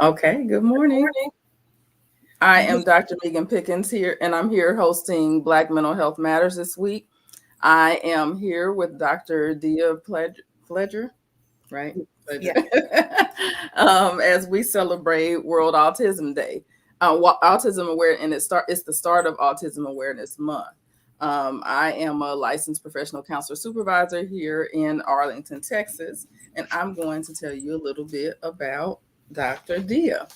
Okay, good morning. I am Dr. Megan Pickens here, and I'm here hosting Black Mental Health Matters this week. I am here with Dr. Dia Pledger, right? Yeah. As we celebrate World Autism Day, Autism Awareness, and it's the start of Autism Awareness Month. I am a licensed professional counselor supervisor here in Arlington, Texas, and I'm going to tell you a little bit about Dr. Dia.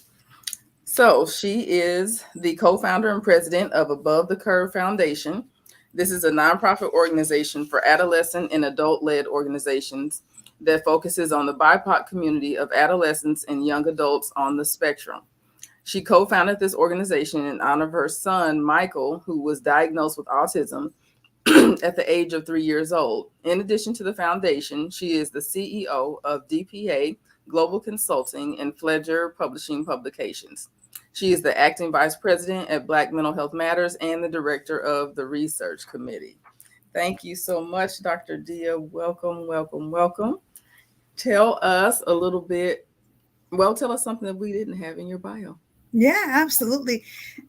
So she is the co-founder and president of Above the Curve Foundation. This is a nonprofit organization for adolescent and adult-led organizations that focuses on the BIPOC community of adolescents and young adults on the spectrum. She co-founded this organization in honor of her son, Michael, who was diagnosed with autism at the age of 3 years old. In addition to the foundation, she is the CEO of DPA Global Consulting and Fledger Publishing Publications. She is the acting vice president at Black Mental Health Matters and the director of the research committee. Thank you so much, Dr. Dia. Welcome, welcome, welcome. Tell us a little bit. Well, tell us something that we didn't have in your bio. Yeah, absolutely.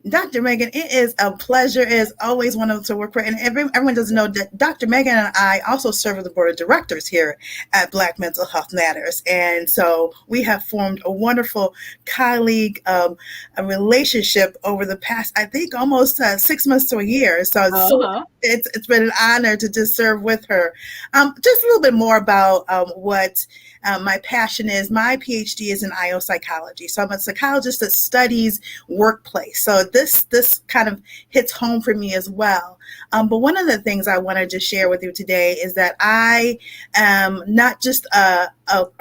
Dr. Megan, it is a pleasure. It is always wonderful to work with. And everyone doesn't know that Dr. Megan and I also serve on the board of directors here at Black Mental Health Matters. And so we have formed a wonderful colleague, a relationship over the past, I think, almost 6 months to a year. So it's been an honor to just serve with her. Just a little bit more about what my passion is. My PhD is in IO psychology. So I'm a psychologist that studies workplace. So this kind of hits home for me as well. But one of the things I wanted to share with you today is that I am not just a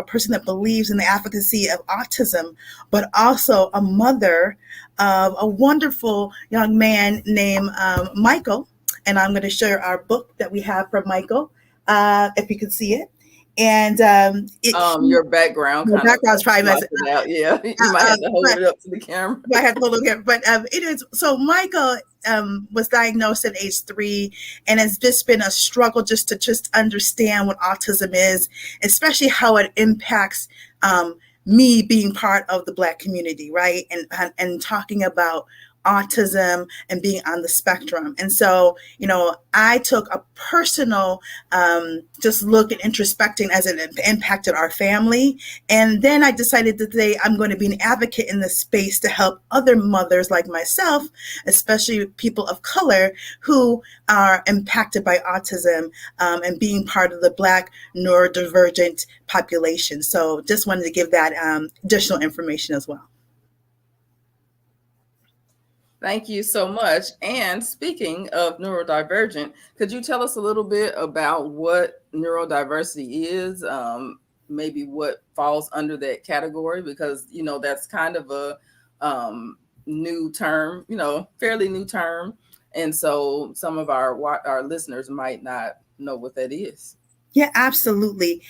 person that believes in the advocacy of autism, but also a mother of a wonderful young man named Michael. And I'm going to share our book that we have from Michael, if you can see it. And your background is probably messing out. Yeah, you might have to hold it up to the camera. I have to hold it up, but it is. So Michael was diagnosed at age 3, and it's just been a struggle just to understand what autism is, especially how it impacts me being part of the Black community, right? And talking about autism and being on the spectrum. And so, I took a personal just look at introspecting as it impacted our family. And then I decided that today I'm going to be an advocate in this space to help other mothers like myself, especially people of color who are impacted by autism and being part of the Black neurodivergent population. So just wanted to give that additional information as well. Thank you so much. And speaking of neurodivergent, could you tell us a little bit about what neurodiversity is? Maybe what falls under that category? Because, that's kind of a new term, fairly new term. And so some of our listeners might not know what that is. Yeah, absolutely.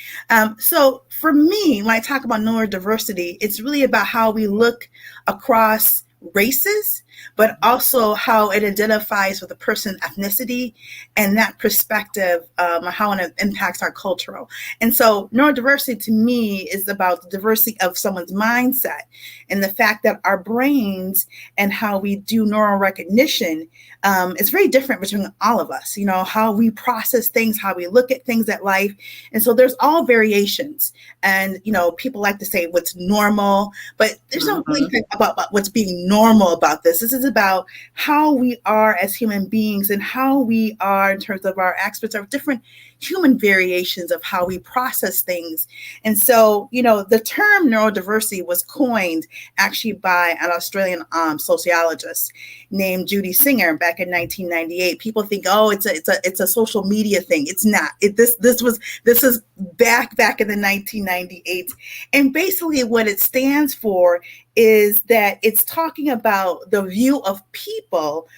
So for me, when I talk about neurodiversity, it's really about how we look across races, but also how it identifies with a person's ethnicity and that perspective, how it impacts our cultural. And so neurodiversity to me is about the diversity of someone's mindset and the fact that our brains and how we do neural recognition is very different between all of us. You know, how we process things, how we look at things at life. And so there's all variations. And, you know, people like to say what's normal, but there's no really Mm-hmm. about what's being normal about this. This is about how we are as human beings and how we are in terms of our aspects of different human variations of how we process things. And so, you know, the term neurodiversity was coined actually by an Australian sociologist named Judy Singer back in 1998. People think, oh, it's a social media thing. It's not. This is back in the 1998, and basically what it stands for is that it's talking about the view of people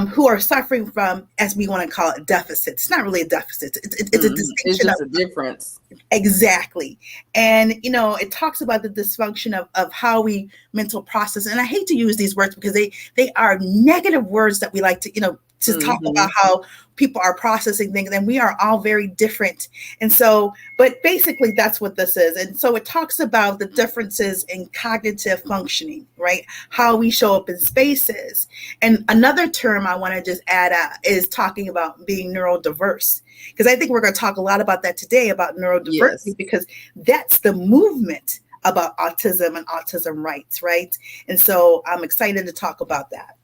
who are suffering from, as we want to call it, deficits. It's not really a deficit. It's a Mm-hmm. It's distinction of just a difference. exactly. And, you know, it talks about the dysfunction of how we mental process. And I hate to use these words because they are negative words that we like to, you know, to talk about Mm-hmm. how people are processing things, and we are all very different. And so, but basically that's what this is. And so it talks about the differences in cognitive functioning, right? How we show up in spaces. And another term I want to just add is talking about being neurodiverse, because I think we're going to talk a lot about that today, about Yes. neurodiversity, because that's the movement about autism and autism rights, right? And so I'm excited to talk about that.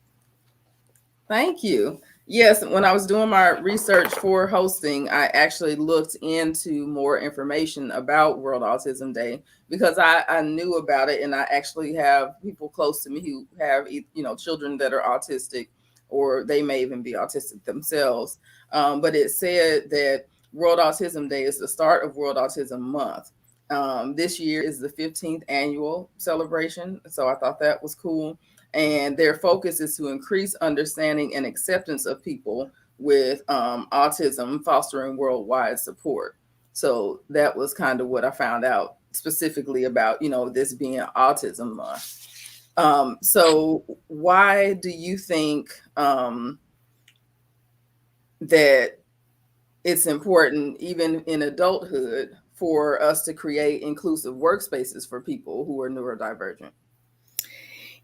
Thank you. Yes, when I was doing my research for hosting, I actually looked into more information about World Autism Day because I knew about it, and I actually have people close to me who have children that are autistic, or they may even be autistic themselves. But it said that World Autism Day is the start of World Autism Month. This year is the 15th annual celebration, so I thought that was cool, and their focus is to increase understanding and acceptance of people with autism, fostering worldwide support. So that was kind of what I found out specifically about, this being Autism Month. So why do you think that it's important, even in adulthood, for us to create inclusive workspaces for people who are neurodivergent?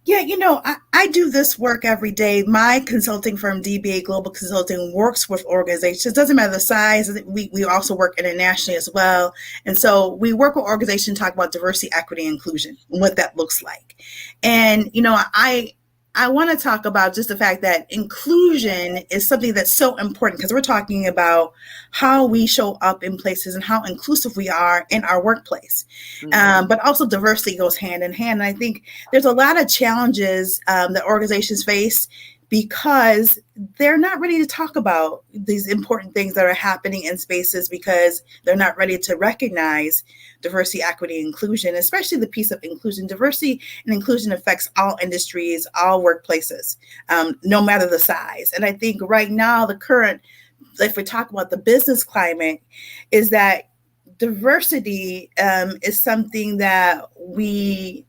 Yeah, you know, I do this work every day. My consulting firm, DBA Global Consulting, works with organizations. It doesn't matter the size. We also work internationally as well. And so we work with organizations, talk about diversity, equity, inclusion, and what that looks like. And, you know, I want to talk about just the fact that inclusion is something that's so important, because we're talking about how we show up in places and how inclusive we are in our workplace. Mm-hmm. But also diversity goes hand in hand. And I think there's a lot of challenges that organizations face because they're not ready to talk about these important things that are happening in spaces, because they're not ready to recognize diversity, equity, inclusion, especially the piece of inclusion. Diversity and inclusion affects all industries, all workplaces, no matter the size. And I think right now, the current, if we talk about the business climate, is that diversity is something that we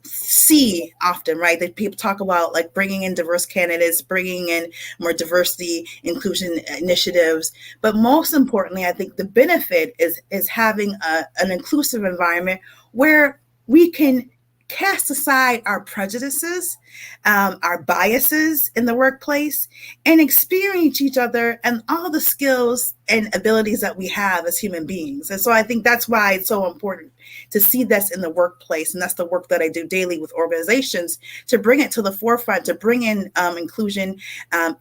see often, right? That people talk about, like bringing in diverse candidates, bringing in more diversity inclusion initiatives. But most importantly, I think the benefit is having an inclusive environment where we can cast aside our prejudices, our biases in the workplace, and experience each other and all the skills and abilities that we have as human beings. And so I think that's why it's so important to see this in the workplace. And that's the work that I do daily with organizations, to bring it to the forefront, to bring in inclusion,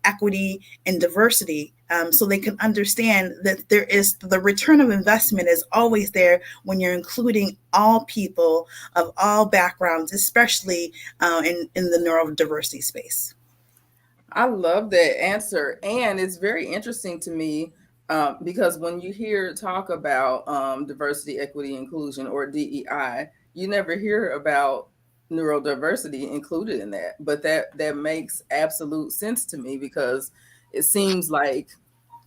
equity, and diversity, so they can understand that there is the return of investment is always there when you're including all people of all backgrounds, especially in the neurodiversity space. I love that answer. And it's very interesting to me, because when you hear talk about diversity, equity, inclusion, or DEI, you never hear about neurodiversity included in that. But that makes absolute sense to me, because it seems like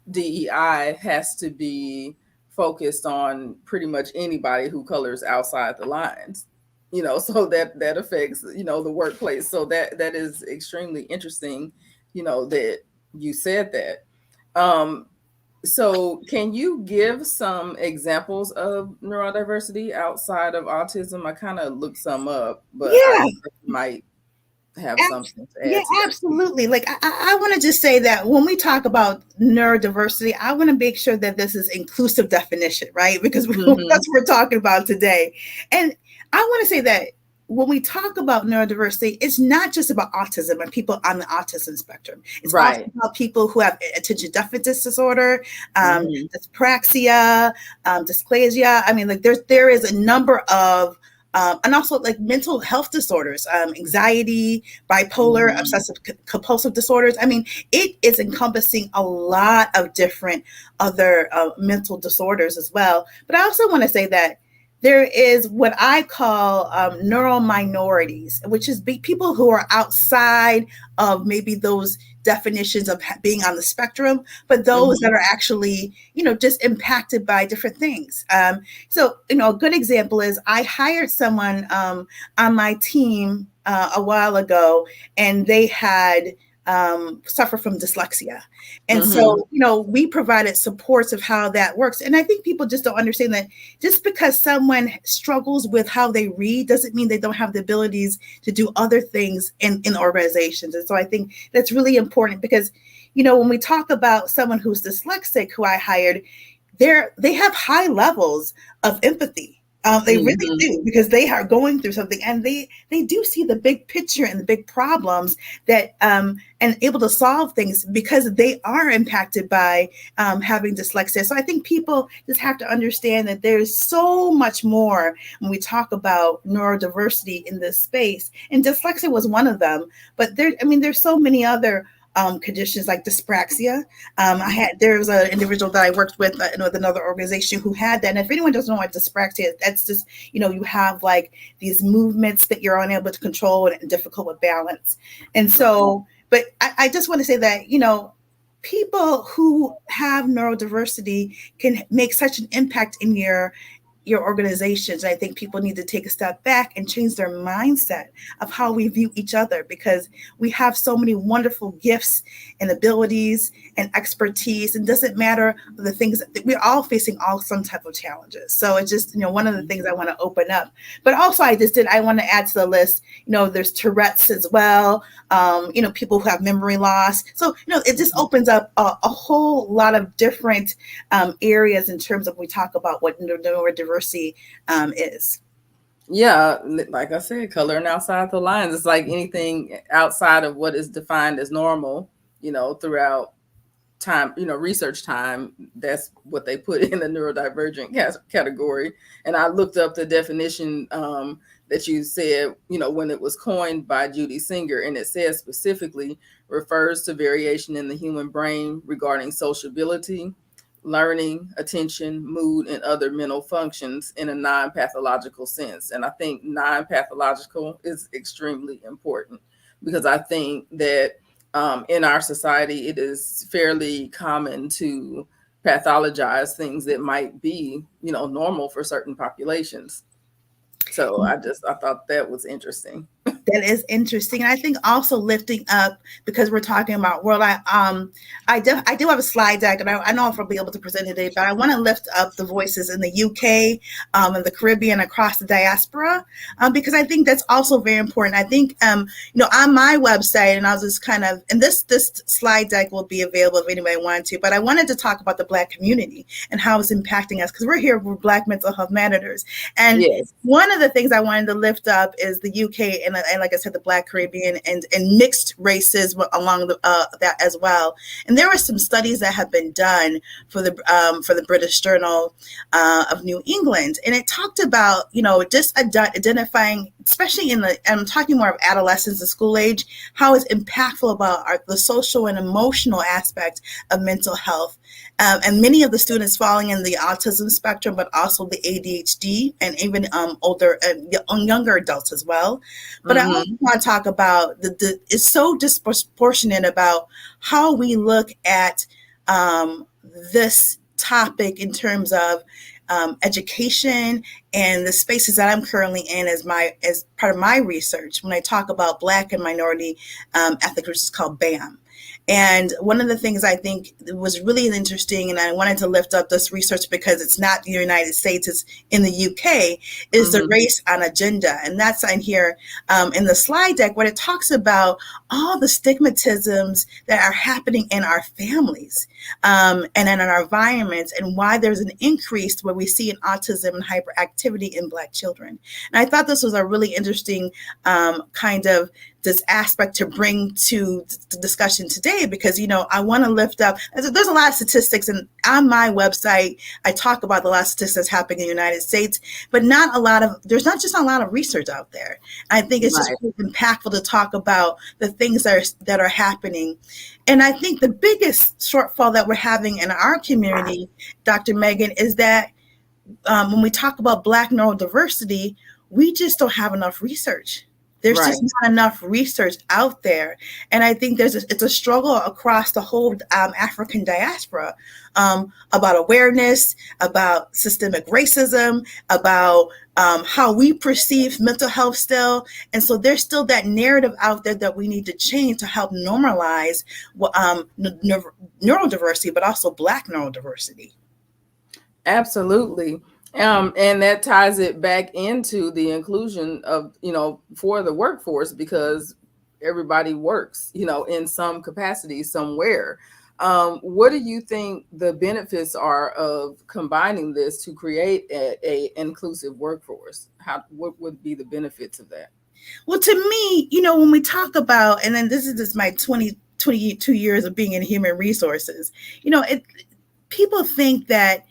DEI has to be focused on pretty much anybody who colors outside the lines. so that affects, the workplace. So that is extremely interesting, that you said that. So can you give some examples of neurodiversity outside of autism? I kind of looked some up, but I Yeah. think you might have something to Yeah, add to that. absolutely. Like I want to just say that when we talk about neurodiversity, I want to make sure that this is inclusive definition, right? Because that's Hmm. what we're talking about today. And I want to say that when we talk about neurodiversity, it's not just about autism and people on the autism spectrum. It's also Right. about people who have attention deficit disorder, Hmm. dyspraxia, dysplasia. I mean, like there is a number of and also like mental health disorders, anxiety, bipolar, Hmm. obsessive compulsive disorders. I mean, it is encompassing a lot of different other mental disorders as well. But I also want to say that there is what I call neural minorities, which is people who are outside of maybe those definitions of being on the spectrum, but those that Hmm. are actually, just impacted by different things. So, a good example is I hired someone on my team a while ago, and they had suffer from dyslexia. And Hmm. so, we provided supports of how that works. And I think people just don't understand that just because someone struggles with how they read doesn't mean they don't have the abilities to do other things in organizations. And so I think that's really important because, when we talk about someone who's dyslexic who I hired, they have high levels of empathy. They really Hmm. do because they are going through something, and they do see the big picture and the big problems that and able to solve things because they are impacted by having dyslexia. So I think people just have to understand that there's so much more when we talk about neurodiversity in this space, and dyslexia was one of them. But there's so many other conditions like dyspraxia. There was an individual that I worked with another organization who had that. And if anyone doesn't know what dyspraxia is, that's just, you have like these movements that you're unable to control and difficult with balance. And so, but I just want to say that, people who have neurodiversity can make such an impact in your organizations. I think people need to take a step back and change their mindset of how we view each other because we have so many wonderful gifts and abilities and expertise. And doesn't matter the things that we're all facing all some type of challenges. So it's just, one of the things I want to open up. But also I want to add to the list, there's Tourette's as well. People who have memory loss. So, it just opens up a whole lot of different areas in terms of we talk about what neurodiversity is. Yeah, like I said, coloring outside the lines. It's like anything outside of what is defined as normal, throughout time, research time. That's what they put in the neurodivergent category. And I looked up the definition that you said, when it was coined by Judy Singer, and it says specifically refers to variation in the human brain regarding sociability, learning, attention, mood, and other mental functions in a non-pathological sense. And I think non-pathological is extremely important because I think that in our society, it is fairly common to pathologize things that might be, normal for certain populations. So I thought that was interesting. That is interesting. And I think also lifting up because we're talking about world. I do have a slide deck, and I know I'll be able to present it today, but I want to lift up the voices in the UK, and the Caribbean, across the diaspora, because I think that's also very important. I think on my website, and I was just kind of, and this slide deck will be available if anybody wanted to, but I wanted to talk about the Black community and how it's impacting us because we're here for Black Mental Health Matters. And Yes. one of the things I wanted to lift up is the UK and like I said, the Black Caribbean and mixed races along that as well. And there were some studies that have been done for the British Journal of New England, and it talked about just identifying, especially I'm talking more of adolescence and school age, how it's impactful about the social and emotional aspect of mental health. And many of the students falling in the autism spectrum, but also the ADHD and even older, younger adults as well. But I also Mm-hmm. want to talk about it's so disproportionate about how we look at this topic in terms of education and the spaces that I'm currently in as part of my research. When I talk about Black and minority ethnic groups, it's called BAM. And one of the things I think was really interesting, and I wanted to lift up this research because it's not the United States, it's in the UK, is the Mm-hmm. race on agenda. And that's in here in the slide deck, where it talks about all the stigmatisms that are happening in our families and in our environments, and why there's an increase where we see an autism and hyperactivity in Black children. And I thought this was a really interesting kind of this aspect to bring to the discussion today, because I want to lift up, there's a lot of statistics, and on my website I talk about the last statistics happening in the United States, but there's not just a lot of research out there. I think it's just Right. really impactful to talk about the things that are happening. And I think the biggest shortfall that we're having in our community, Dr. Megan, is that when we talk about Black neurodiversity, we just don't have enough research. There's Right. just not enough research out there, and I think it's a struggle across the whole African diaspora about awareness, about systemic racism, about how we perceive mental health still, and so there's still that narrative out there that we need to change to help normalize neurodiversity, but also Black neurodiversity. Absolutely. And that ties it back into the inclusion of, for the workforce, because everybody works, in some capacity somewhere. What do you think the benefits are of combining this to create a inclusive workforce? What would be the benefits of that? Well, to me, when we talk about, and then this is just my 22 years of being in human resources, people think that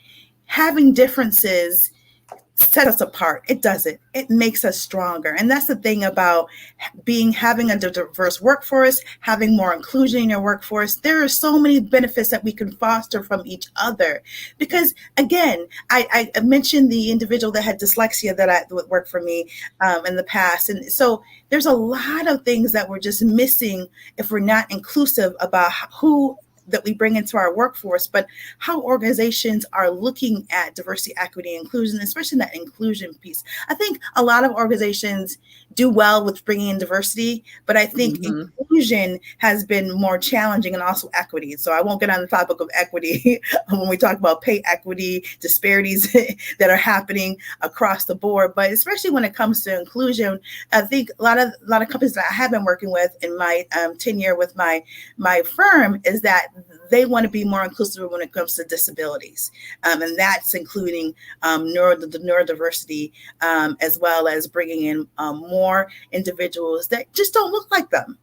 having differences set us apart. It doesn't. It makes us stronger. And that's the thing about having a diverse workforce, having more inclusion in your workforce. There are so many benefits that we can foster from each other. Because again, I mentioned the individual that had dyslexia that worked for me in the past. And so there's a lot of things that we're just missing if we're not inclusive about who that we bring into our workforce, but how organizations are looking at diversity, equity, and inclusion, especially that inclusion piece. I think a lot of organizations do well with bringing in diversity, but I think Mm-hmm. inclusion has been more challenging, and also equity. So I won't get on the topic of equity when we talk about pay equity, disparities that are happening across the board, but especially when it comes to inclusion, I think a lot of companies that I have been working with in my tenure with my firm is that they want to be more inclusive when it comes to disabilities. And that's including the neurodiversity, as well as bringing in more individuals that just don't look like them.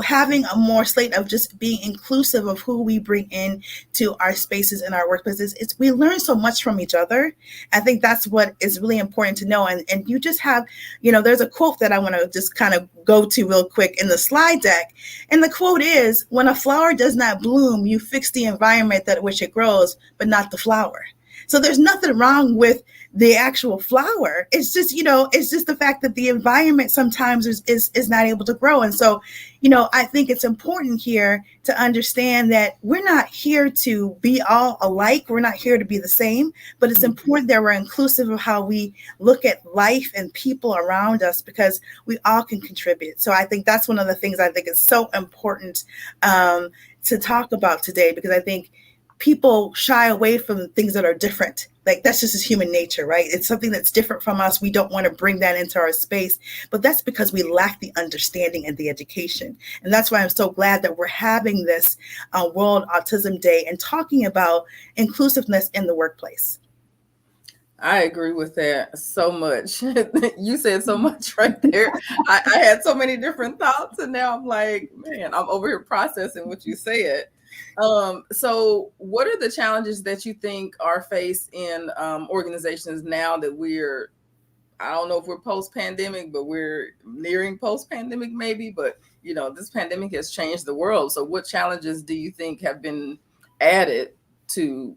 Having a more slate of just being inclusive of who we bring in to our spaces and our workplaces. We learn so much from each other. I think that's what is really important to know. And you just have, there's a quote that I want to just kind of go to real quick in the slide deck. And the quote is, "When a flower does not bloom, you fix the environment that which it grows, but not the flower." So there's nothing wrong with the actual flower. It's just, it's just the fact that the environment sometimes is not able to grow. And so, I think it's important here to understand that we're not here to be all alike. We're not here to be the same, but it's important that we're inclusive of how we look at life and people around us, because we all can contribute. So I think that's one of the things I think is so important to talk about today, because I think people shy away from things that are different. Like, that's just human nature, right? It's something that's different from us. We don't want to bring that into our space, but that's because we lack the understanding and the education. And that's why I'm so glad that we're having this World Autism Day and talking about inclusiveness in the workplace. I agree with that so much. You said so much right there. I had so many different thoughts, and now I'm like, man, I'm over here processing what you said. So what are the challenges that you think are faced in organizations now that I don't know if we're post-pandemic, but we're nearing post-pandemic maybe, but this pandemic has changed the world. So what challenges do you think have been added to,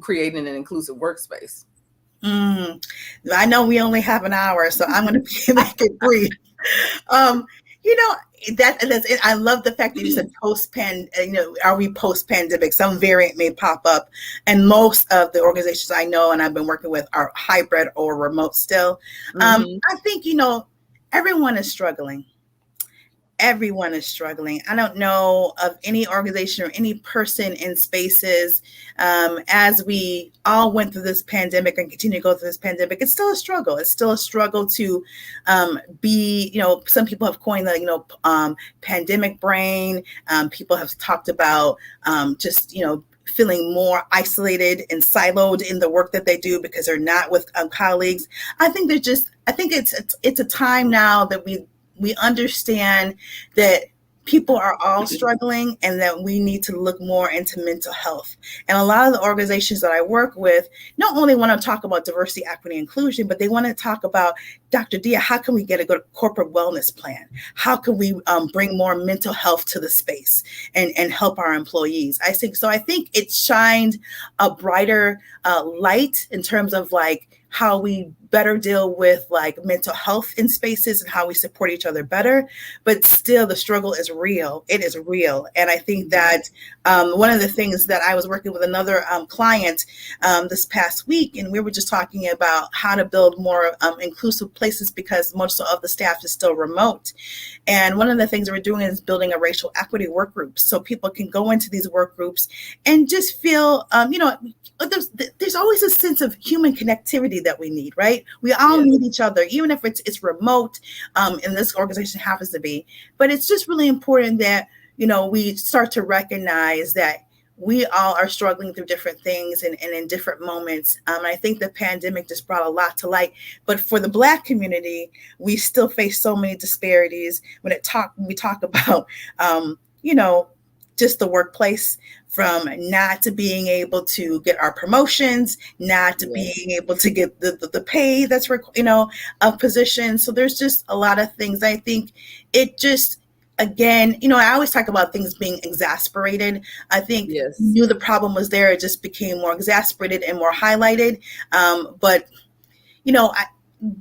creating an inclusive workspace? I know we only have an hour, so I'm going to make it brief. You know, that's it. I love the fact that you said post pan. Are we post pandemic? Some variant may pop up, and most of the organizations I know and I've been working with are hybrid or remote still. Hmm. I think everyone is struggling. Everyone is struggling. I don't know of any organization or any person in spaces, as we all went through this pandemic and continue to go through this pandemic. It's still a struggle. It's still a struggle to be, some people have coined the, pandemic brain. People have talked about just, feeling more isolated and siloed in the work that they do because they're not with colleagues. I think it's a time now that we understand that people are all struggling and that we need to look more into mental health. And a lot of the organizations that I work with not only want to talk about diversity, equity, inclusion, but they want to talk about, Dr. Dia, how can we get a good corporate wellness plan? How can we bring more mental health to the space and help our employees? I think it shined a brighter light in terms of like how we better deal with like mental health in spaces and how we support each other better. But still, the struggle is real. It is real. And I think that one of the things that I was working with another client this past week, and we were just talking about how to build more inclusive places because most of the staff is still remote. And one of the things we're doing is building a racial equity work group so people can go into these work groups and just feel, there's always a sense of human connectivity that we need, right? We all Yes. need each other, even if it's remote, and this organization happens to be. But it's just really important that, we start to recognize that we all are struggling through different things and in different moments. I think the pandemic just brought a lot to light. But for the Black community, we still face so many disparities we talk about, you know, just the workplace, from not to being able to get our promotions, not to Yes. being able to get the pay that's, of positions. So there's just a lot of things. I think it just, again, I always talk about things being exasperated. I think we Yes. knew the problem was there. It just became more exasperated and more highlighted. But, I,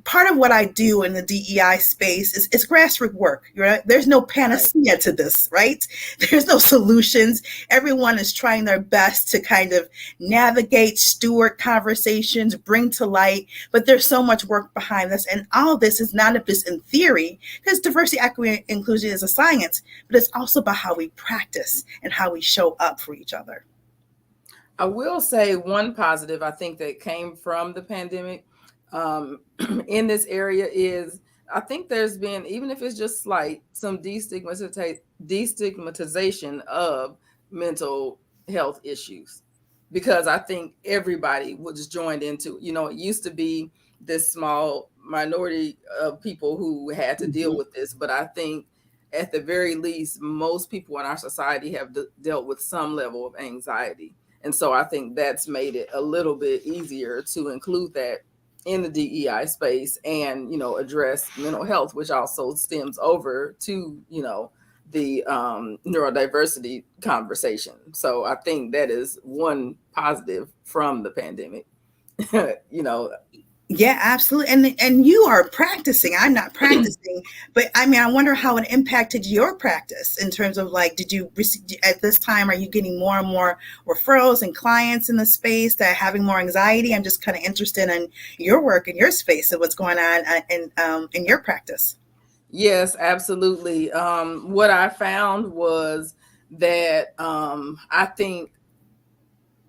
part of what I do in the DEI space is grassroots work. Right? There's no Right. panacea to this, right? There's no solutions. Everyone is trying their best to kind of navigate, steward conversations, bring to light. But there's so much work behind this, and all of this is not just in theory, because diversity, equity, and inclusion is a science, but it's also about how we practice and how we show up for each other. I will say one positive I think that came from the pandemic um, in this area is I think there's been, even if it's just slight, some destigmatization of mental health issues, because I think everybody was joined into, it used to be this small minority of people who had to deal Mhm. with this, but I think at the very least, most people in our society have dealt with some level of anxiety. And so I think that's made it a little bit easier to include that in the DEI space and, address mental health, which also stems over to, the neurodiversity conversation. So I think that is one positive from the pandemic. you know, Yeah, absolutely. And you are practicing. I'm not practicing, but I mean, I wonder how it impacted your practice in terms of like, did you at this time, are you getting more and more referrals and clients in the space that are having more anxiety? I'm just kind of interested in your work and your space and what's going on in your practice. yes, absolutely. What I found was that I think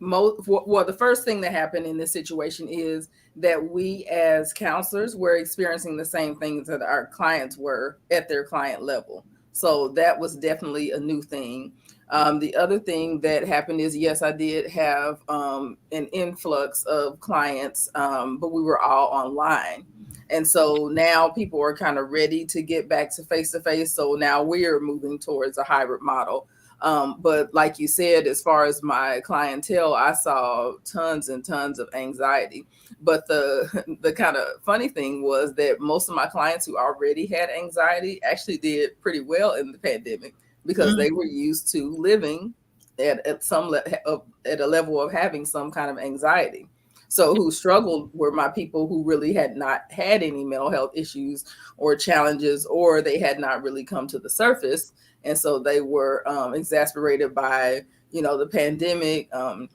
well, the first thing that happened in this situation is that we as counselors were experiencing the same things that our clients were at their client level. So that was definitely a new thing. The other thing that happened is, yes, I did have an influx of clients, but we were all online. And so now people are kind of ready to get back to face to face. So now we're moving towards a hybrid model. But like you said, as far as my clientele, I saw tons and tons of anxiety. But the kind of funny thing was that most of my clients who already had anxiety actually did pretty well in the pandemic because they were used to living at at a level of having some kind of anxiety. So who struggled were my people who really had not had any mental health issues or challenges, or they had not really come to the surface. And so they were exasperated by, the pandemic. A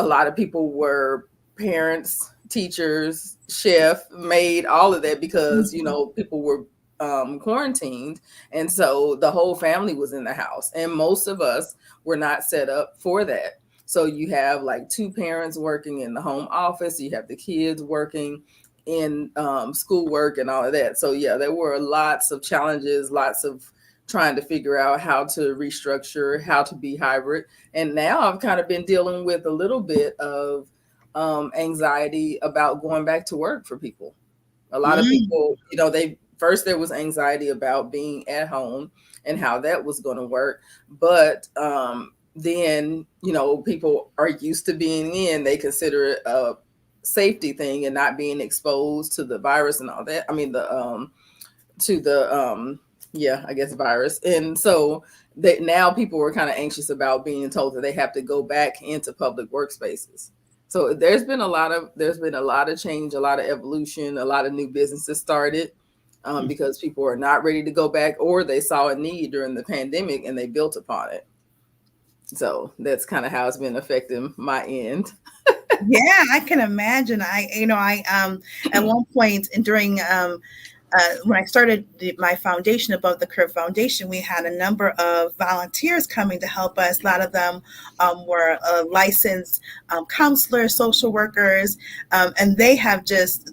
lot of people were parents, teachers, chef, maid, all of that, because people were quarantined, and so the whole family was in the house, and most of us were not set up for that. So you have like two parents working in the home office, you have the kids working in schoolwork and all of that. So yeah, there were lots of challenges, lots of trying to figure out how to restructure, how to be hybrid. And now I've kind of been dealing with a little bit of anxiety about going back to work for people. A lot of Mm. people, they first there was anxiety about being at home and how that was going to work. But then, people are used to being in, they consider it a safety thing and not being exposed to the virus and all that. I mean, to the yeah, I guess virus. And so that now people were kind of anxious about being told that they have to go back into public workspaces. So there's been a lot of change, a lot of evolution, a lot of new businesses started because people are not ready to go back, or they saw a need during the pandemic and they built upon it. So that's kind of how it's been affecting my end. Yeah, I can imagine. I at one point during when I started my foundation, Above the Curve Foundation, we had a number of volunteers coming to help us. A lot of them were licensed counselors, social workers, and they have just,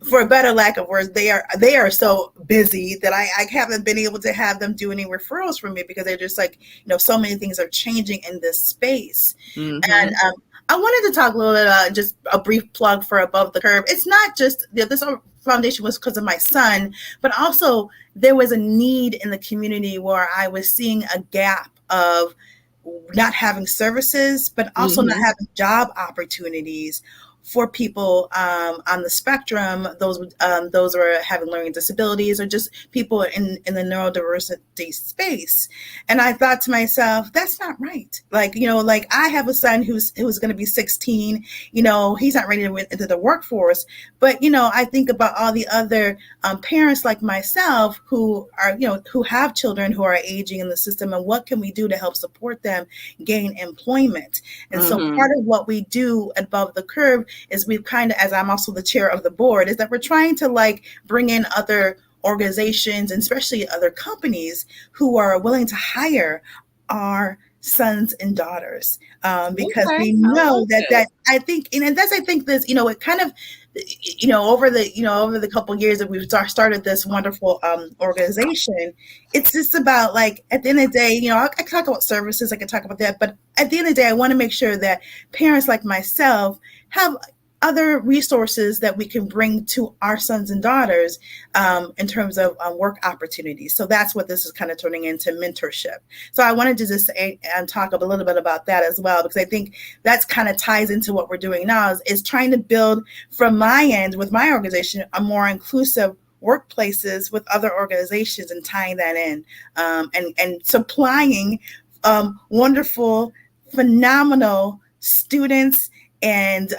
for a better lack of words, they are so busy that I haven't been able to have them do any referrals for me, because they're just like, so many things are changing in this space. And Mm-hmm. I wanted to talk a little bit, just a brief plug for Above the Curve. It's not just this foundation was because of my son, but also there was a need in the community where I was seeing a gap of not having services, but also not Mm-hmm. having job opportunities for people on the spectrum, those who are having learning disabilities, or just people in the neurodiversity space. And I thought to myself, that's not right. Like I have a son who's going to be 16. He's not ready to enter the workforce, but I think about all the other parents like myself who are who have children who are aging in the system, and what can we do to help support them gain employment. And so Mm-hmm. part of what we do at Above the Curve is we've kind of, as I'm also the chair of the board, is that we're trying to like bring in other organizations, and especially other companies who are willing to hire our sons and daughters, because Okay, we I love know that that. I think, and that's, I think this, it kind of, over the couple of years that we've started this wonderful organization, it's just about, like, at the end of the day, I can talk about services, I can talk about that, but at the end of the day, I want to make sure that parents like myself have other resources that we can bring to our sons and daughters, in terms of work opportunities. So that's what this is kind of turning into, mentorship. So I wanted to just say and talk a little bit about that as well, because I think that's kind of ties into what we're doing now, is trying to build from my end with my organization a more inclusive workplaces with other organizations, and tying that in, and supplying wonderful, phenomenal students, and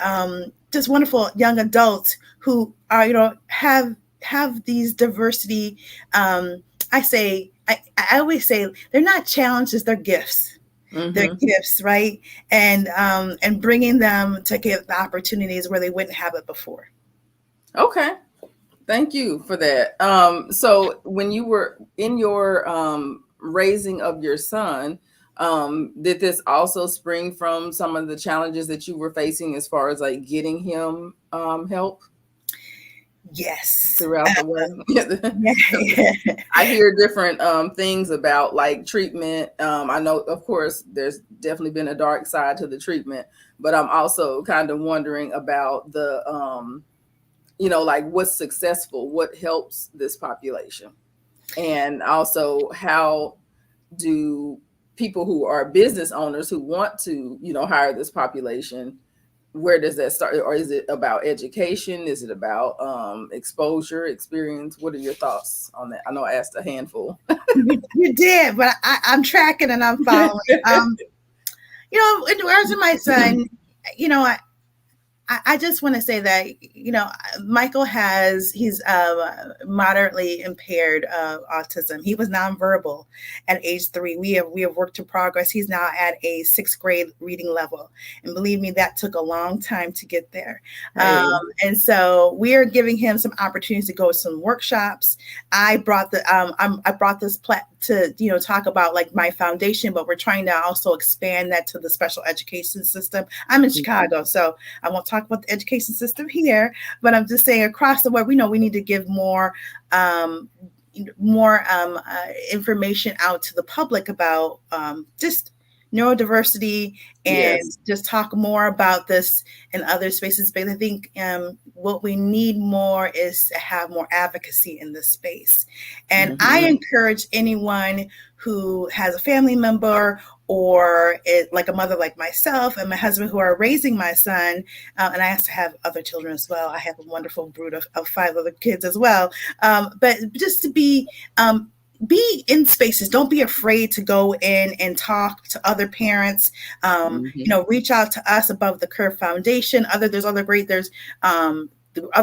just wonderful young adults who are, have these diversity. I say, I always say, they're not challenges, they're gifts. They're Mm-hmm. gifts, right? And bringing them to get the opportunities where they wouldn't have it before. Okay. Thank you for that. So when you were in your raising of your son, did this also spring from some of the challenges that you were facing as far as like getting him help Yes. throughout the way? Yeah. I hear different things about like treatment. I know, of course, there's definitely been a dark side to the treatment, but I'm also kind of wondering about the like what's successful, what helps this population, and also how do people who are business owners who want to hire this population, where does that start? Or is it about education? Is it about exposure, experience? What are your thoughts on that? I know I asked a handful. You did, but I'm tracking and I'm following. In regards to my son, you know, I just want to say that, Michael he's moderately impaired autism. He was nonverbal at age 3. We have worked to progress. He's now at a 6th grade reading level, and believe me, that took a long time to get there. Um, Hey. and so we are giving him some opportunities to go to some workshops. I brought this to talk about like my foundation, but we're trying to also expand that to the special education system. I'm in Chicago, so I won't talk about the education system here, but I'm just saying across the board, we know we need to give um, information out to the public about just neurodiversity, and Yes. just talk more about this in other spaces. But I think what we need more is to have more advocacy in this space. And I Hmm. encourage anyone who has a family member or like a mother like myself and my husband who are raising my son, and I also have other children as well. I have a wonderful brood of 5 other kids as well. But just to be in spaces. Don't be afraid to go in and talk to other parents. Hmm. Reach out to us above the Curve Foundation. There's other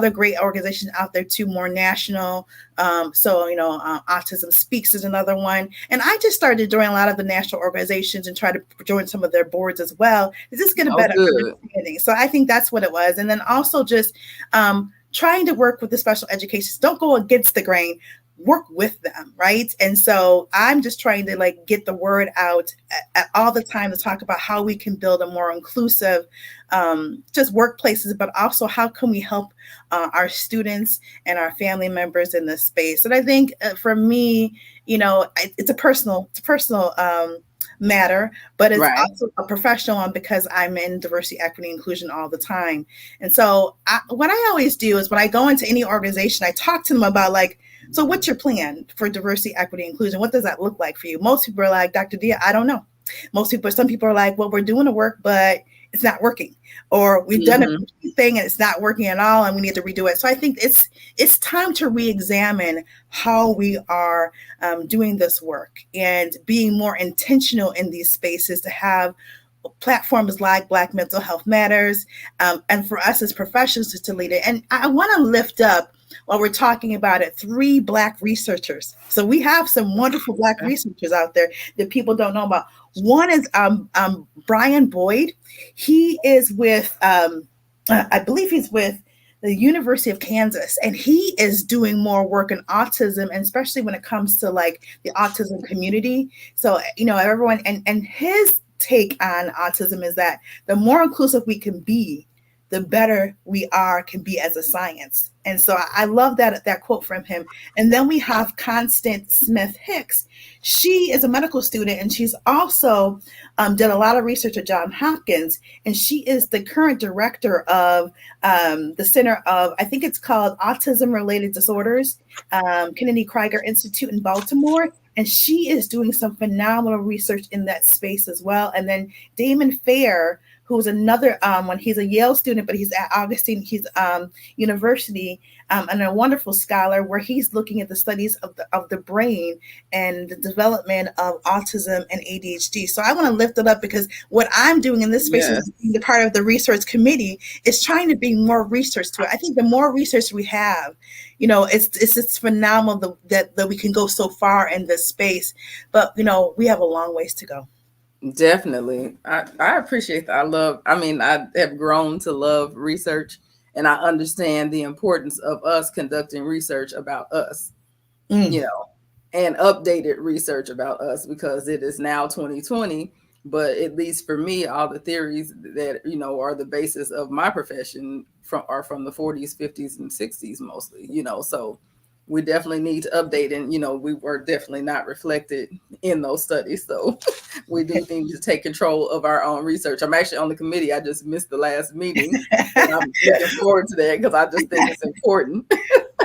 great organizations out there too, more national. Autism Speaks is another one. And I just started to join a lot of the national organizations and try to join some of their boards as well. To just get a Oh, better good. understanding. So I think that's what it was. And then also just trying to work with the special education. Don't go against the grain, work with them, right? And so I'm just trying to like get the word out at all the time to talk about how we can build a more inclusive just workplaces, but also how can we help our students and our family members in this space. And I think for me, it's a personal matter, but it's Right. also a professional one because I'm in diversity, equity, inclusion all the time. And so what I always do is when I go into any organization, I talk to them about like, so what's your plan for diversity, equity, inclusion? What does that look like for you? Most people are like, Dr. Dia, I don't know. Some people are like, well, we're doing the work, but it's not working. Or we've done a Hmm. thing and it's not working at all and we need to redo it. So I think it's time to re-examine how we are doing this work and being more intentional in these spaces to have platforms like Black Mental Health Matters, and for us as professionals to lead it. And I want to lift up, while we're talking about it, 3 Black researchers. So we have some wonderful Black researchers out there that people don't know about. One is Brian Boyd. He is with, I believe he's with the University of Kansas, and he is doing more work in autism, and especially when it comes to like the autism community. So, everyone, and his take on autism is that the more inclusive we can be, the better we can be as a science. And so I love that quote from him. And then we have Constance Smith Hicks. She is a medical student, and she's also did a lot of research at Johns Hopkins, and she is the current director of the Center of, I think it's called Autism Related Disorders, Kennedy Krieger Institute in Baltimore. And she is doing some phenomenal research in that space as well. And then Damon Fair, who's another one. He's a Yale student, but he's at Augustine University, and a wonderful scholar where he's looking at the studies of the brain and the development of autism and ADHD. So I want to lift it up because what I'm doing in this space is Yes. being the part of the research committee is trying to bring more research to it. I think the more research we have, it's phenomenal that we can go so far in this space, but we have a long ways to go. Definitely. I appreciate that. I have grown to love research, and I understand the importance of us conducting research about us, you Mm. know, and updated research about us because it is now 2020. But at least for me, all the theories that, are the basis of my profession are from the 40s, 50s, and 60s mostly, so we definitely need to update, and we were definitely not reflected in those studies. So we do need to take control of our own research. I'm actually on the committee. I just missed the last meeting, but I'm looking forward to that because I just think it's important.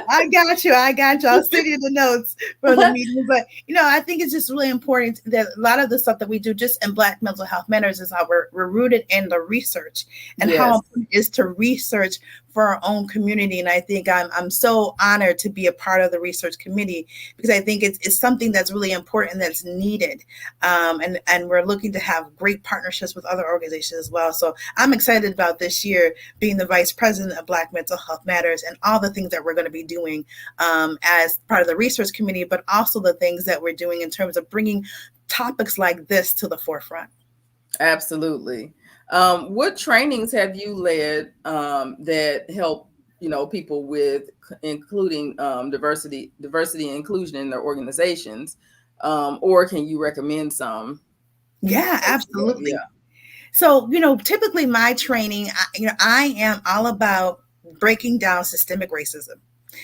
I got you. I got you. I'll send you the notes from the meeting. But, I think it's just really important that a lot of the stuff that we do just in Black Mental Health Matters is how we're rooted in the research and how Yes. important it is to research for our own community. And I think I'm so honored to be a part of the research committee, because I think it's something that's really important, that's needed. And we're looking to have great partnerships with other organizations as well. So I'm excited about this year being the vice president of Black Mental Health Matters, and all the things that we're going to be doing as part of the research committee, but also the things that we're doing in terms of bringing topics like this to the forefront. Absolutely. What trainings have you led that help, people with including diversity and inclusion in their organizations? Or can you recommend some Yeah, as well? Yeah. absolutely. So, typically my training, I am all about breaking down systemic racism.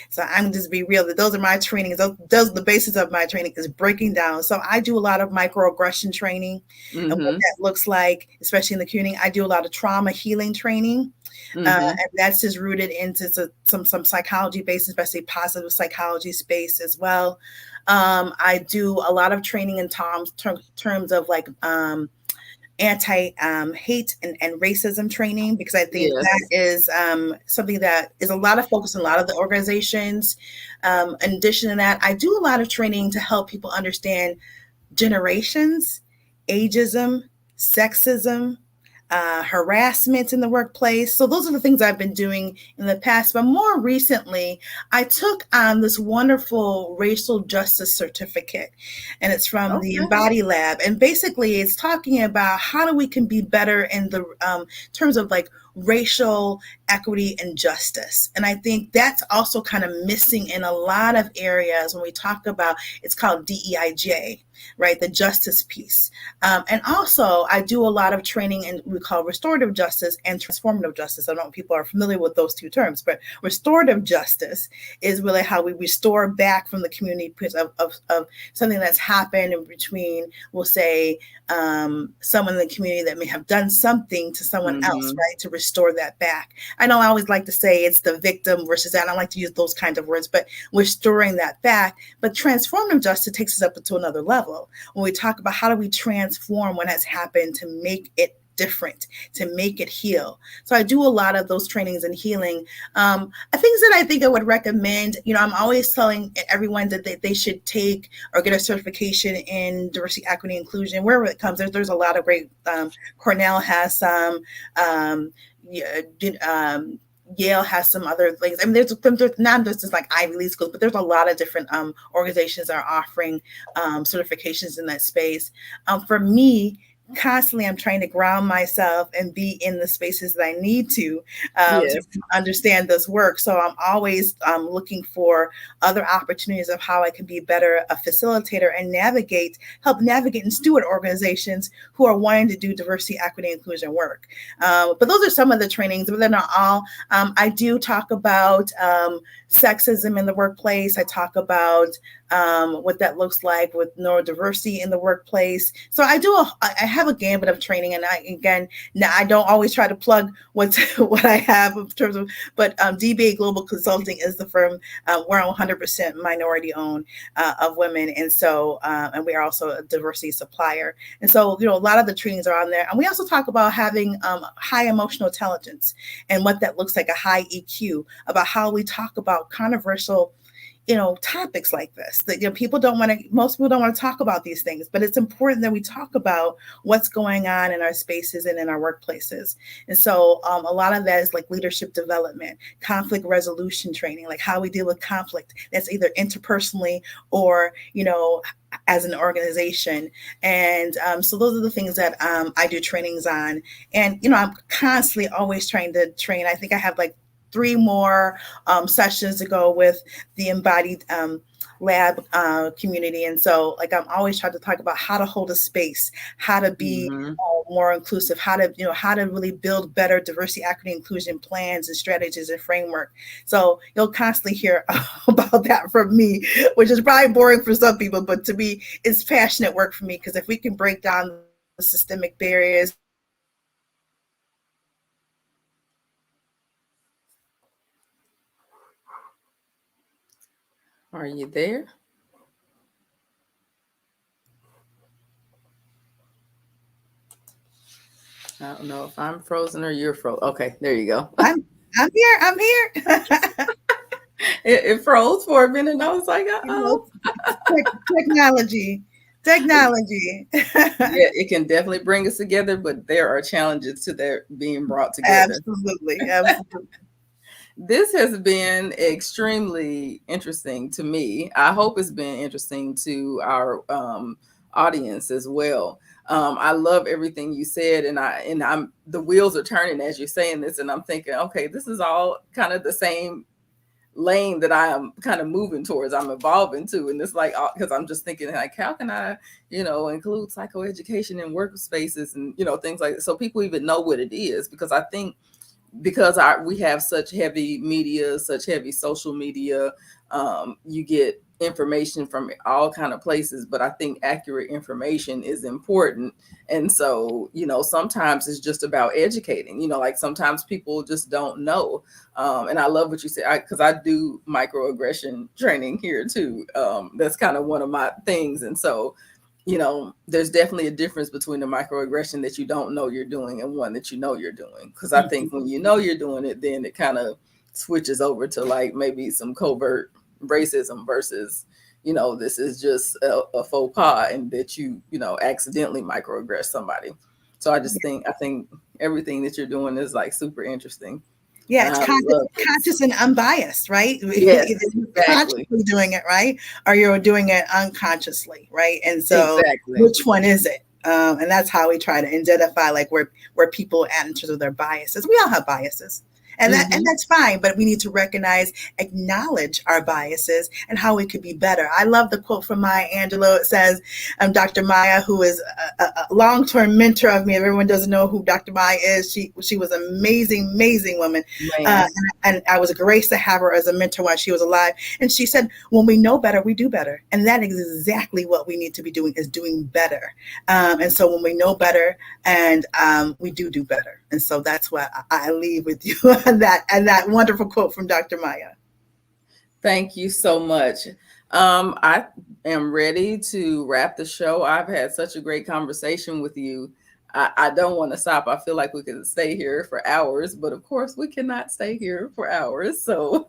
So I'm just be real that those are my trainings. Those are the basis of my training, is breaking down. So I do a lot of microaggression training and what Mm-hmm. that looks like, especially in the community. I do a lot of trauma healing training. Mm-hmm. And that's just rooted into some psychology based, especially positive psychology space as well. I do a lot of training in terms of like anti hate and racism training, because I think that Yes. is something that is a lot of focus in a lot of the organizations. In addition to that, I do a lot of training to help people understand generations, ageism, sexism, harassment in the workplace. So those are the things I've been doing in the past. But more recently, I took on this wonderful racial justice certificate, and it's from the Okay. Embody Lab. And basically, it's talking about how do we can be better in the terms of like racial equity and justice. And I think that's also kind of missing in a lot of areas when we talk about, it's called DEIJ, right? The justice piece. And also, I do a lot of training in we call restorative justice and transformative justice. I don't know if people are familiar with those two terms, but restorative justice is really how we restore back from the community because of something that's happened in between, we'll say, someone in the community that may have done something to someone else, Mm-hmm. right? To restore that back. I know I always like to say it's the victim versus that. I don't like to use those kinds of words, but restoring that back. But transformative justice takes us up to another level when we talk about how do we transform what has happened to make it different, to make it heal. So I do a lot of those trainings and healing. Things that I think I would recommend, I'm always telling everyone that they should take or get a certification in diversity, equity, inclusion, wherever it comes. There's a lot of great, Cornell has some, yeah, Yale has some other things. I mean, there's not just like Ivy League schools, but there's a lot of different organizations that are offering certifications in that space. For me, constantly, I'm trying to ground myself and be in the spaces that I need to Yes. understand this work. So I'm always looking for other opportunities of how I can be better a facilitator and help navigate and steward organizations who are wanting to do diversity, equity, inclusion work. But those are some of the trainings, but they're not all. I do talk about sexism in the workplace. I talk about what that looks like with neurodiversity in the workplace. So I have a gambit of training, and now I don't always try to plug what I have in terms of, but DBA Global Consulting is the firm. We're 100% minority owned of women, and so and we are also a diversity supplier. And so a lot of the trainings are on there, and we also talk about having high emotional intelligence and what that looks like, a high EQ, about how we talk about controversial topics like this, that most people don't want to talk about these things, but it's important that we talk about what's going on in our spaces and in our workplaces. And so a lot of that is like leadership development, conflict resolution training, like how we deal with conflict that's either interpersonally or as an organization. And so those are the things that I do trainings on. And I'm constantly always trying to train. I think I have like 3 more sessions to go with the embodied lab community. And so like I'm always trying to talk about how to hold a space, how to be Mm-hmm. more inclusive, how to really build better diversity, equity, inclusion plans and strategies and framework. So you'll constantly hear about that from me, which is probably boring for some people, but to me it's passionate work for me, because if we can break down the systemic barriers, Are you there? I don't know if I'm frozen or you're frozen. Okay, there you go. I'm I'm here. I'm here. It froze for a minute, and I was like, You know, oh. technology, technology. Yeah, it can definitely bring us together, but there are challenges to their being brought together. Absolutely, absolutely. This has been extremely interesting to me. I hope it's been interesting to our audience as well. I love everything you said, and I'm the wheels are turning as you're saying this, and I'm thinking, okay, this is all kind of the same lane that I am kind of moving towards. I'm evolving to, and it's like because I'm just thinking like, how can I, include psychoeducation in workspaces and things like that, so people even know what it is. Because I think because we have such heavy media, such heavy social media, you get information from all kind of places, but I think accurate information is important. And so sometimes it's just about educating, like sometimes people just don't know. And I love what you said, because I do microaggression training here too. That's kind of one of my things. And so there's definitely a difference between a microaggression that you don't know you're doing and one that you know you're doing. Because I think when you know you're doing it, then it kind of switches over to like maybe some covert racism versus, this is just a faux pas and that accidentally microaggress somebody. So I think everything that you're doing is like super interesting. Yeah, And it's I love this. conscious and unbiased, right? Yes, You're exactly. consciously doing it, right? Or you're doing it unconsciously, right? And so, Exactly. which one is it? And that's how we try to identify, like where people are at in terms of their biases. We all have biases, and Hmm. that's fine. But we need to recognize, acknowledge our biases, and how we could be better. I love the quote from Maya Angelou. It says, Dr. Maya, who is a long-term mentor of me. If everyone doesn't know who Dr. Maya is, she was an amazing, amazing woman. Uh, Man. and I was graced to have her as a mentor while she was alive. And she said, when we know better, we do better. And that is exactly what we need to be doing, is doing better. And so when we know better, and we do better. And so that's what I leave with you and that wonderful quote from Dr. Maya. Thank you so much. I am ready to wrap the show. I've had such a great conversation with you. I don't want to stop. I feel like we could stay here for hours, but of course, we cannot stay here for hours. So,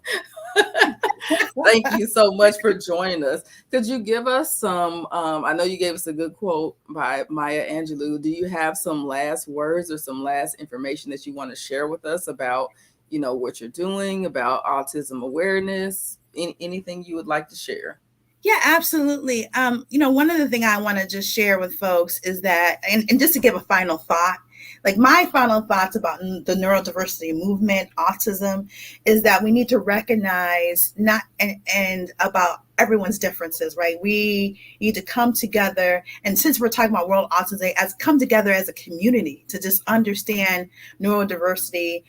thank you so much for joining us. Could you give us some? I know you gave us a good quote by Maya Angelou. Do you have some last words or some last information that you want to share with us about, what you're doing, about autism awareness, anything you would like to share? Yeah, absolutely. One of the things I want to just share with folks is that, and just to give a final thought, like my final thoughts about the neurodiversity movement, autism, is that we need to recognize not and about everyone's differences, right? We need to come together, and since we're talking about World Autism Day, as come together as a community to just understand neurodiversity,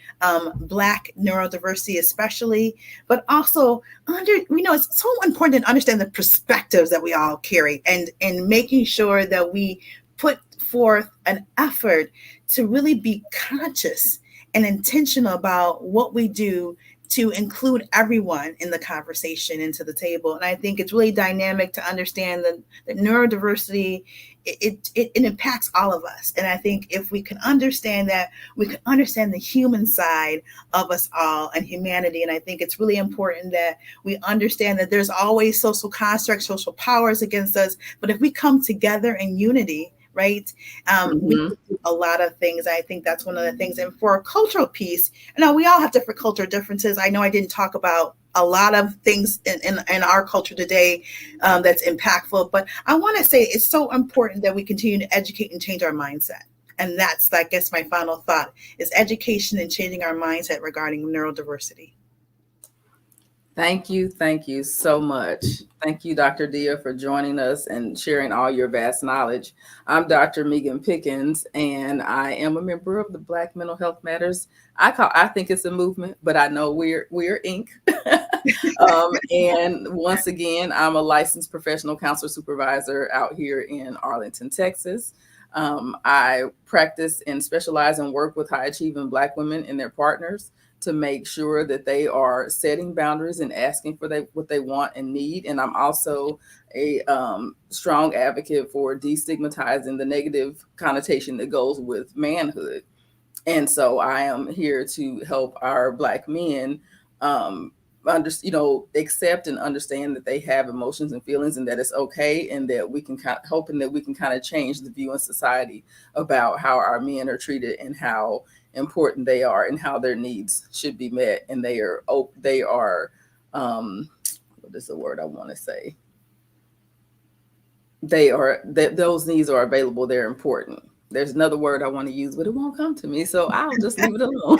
Black neurodiversity especially, but also it's so important to understand the perspectives that we all carry, and making sure that we put forth an effort to really be conscious and intentional about what we do to include everyone in the conversation into the table. And I think it's really dynamic to understand that neurodiversity, it impacts all of us. And I think if we can understand that, we can understand the human side of us all and humanity. And I think it's really important that we understand that there's always social constructs, social powers against us. But if we come together in unity, right, we Hmm. can do a lot of things. I think that's one of the things. And for a cultural piece, we all have different cultural differences. I know I didn't talk about a lot of things in our culture today that's impactful, but I want to say it's so important that we continue to educate and change our mindset. And that's, I guess, my final thought is education and changing our mindset regarding neurodiversity. Thank you. Thank you so much. Thank you, Dr. Dia, for joining us and sharing all your vast knowledge. I'm Dr. Megan Pickens, and I am a member of the Black Mental Health Matters. I think it's a movement, but I know we're Inc. And once again, I'm a licensed professional counselor supervisor out here in Arlington, Texas. I practice and specialize and work with high achieving Black women and their partners to make sure that they are setting boundaries and asking for what they want and need. And I'm also a strong advocate for destigmatizing the negative connotation that goes with manhood. And so I am here to help our Black men accept and understand that they have emotions and feelings, and that it's okay, and that we can hoping that we can kind of change the view in society about how our men are treated and how important they are and how their needs should be met. And they are what is the word I want to say? That those needs are available. They're important. There's another word I want to use, but it won't come to me, so I'll just leave it alone.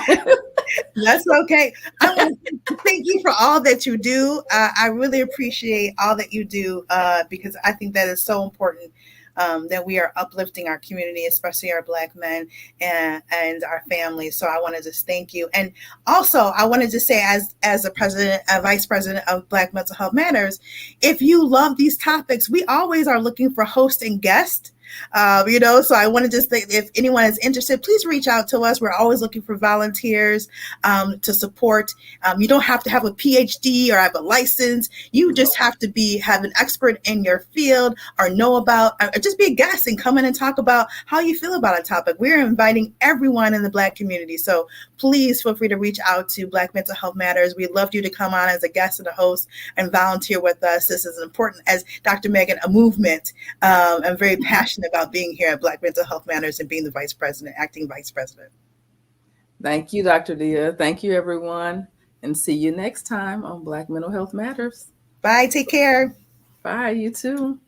That's okay. I want to thank you for all that you do. I really appreciate all that you do because I think that is so important that we are uplifting our community, especially our Black men and our families. So I want to just thank you. And also, I want to just say, as a president, a vice president of Black Mental Health Matters, if you love these topics, we always are looking for host and guest. So I want to just think, if anyone is interested, please reach out to us. We're always looking for volunteers to support. You don't have to have a PhD or have a license. You just have to have an expert in your field, or know about, or just be a guest and come in and talk about how you feel about a topic. We're inviting everyone in the Black community. So please feel free to reach out to Black Mental Health Matters. We'd love you to come on as a guest and a host and volunteer with us. This is important, as Dr. Megan, a movement. I'm very passionate about being here at Black Mental Health Matters and being the vice president, acting vice president. Thank you, Dr. Dia. Thank you, everyone. And see you next time on Black Mental Health Matters. Bye. Take care. Bye, you too.